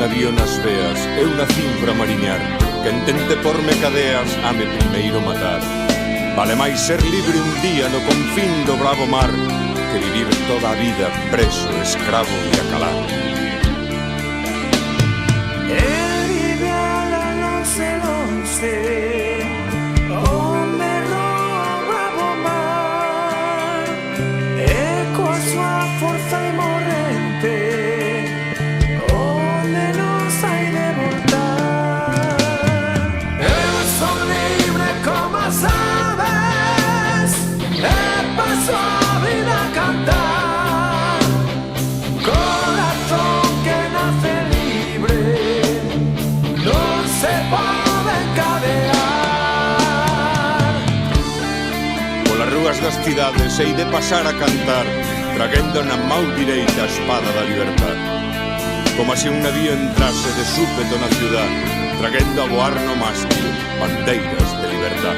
navío nas veas, eu nacín para mariñar. Quen tente porme cadeas, ame primeiro matar. Vale máis ser libre un día no confín do bravo mar que vivir toda a vida preso, escravo e acalar. El vive a la 11, onde roa o bravo mar, e coa súa forza imorrente, onde non sai de voltar. Eu son libre como as aves, e paso a vida a cantar. Corazón que nace libre, non se pode encadear. Polas rúas das cidades hei de pasar a cantar, traguendo na mau direita a espada da libertad. Como se un navío entrase de súpeto na ciudad, traguendo a voar no mástil bandeiras de libertad.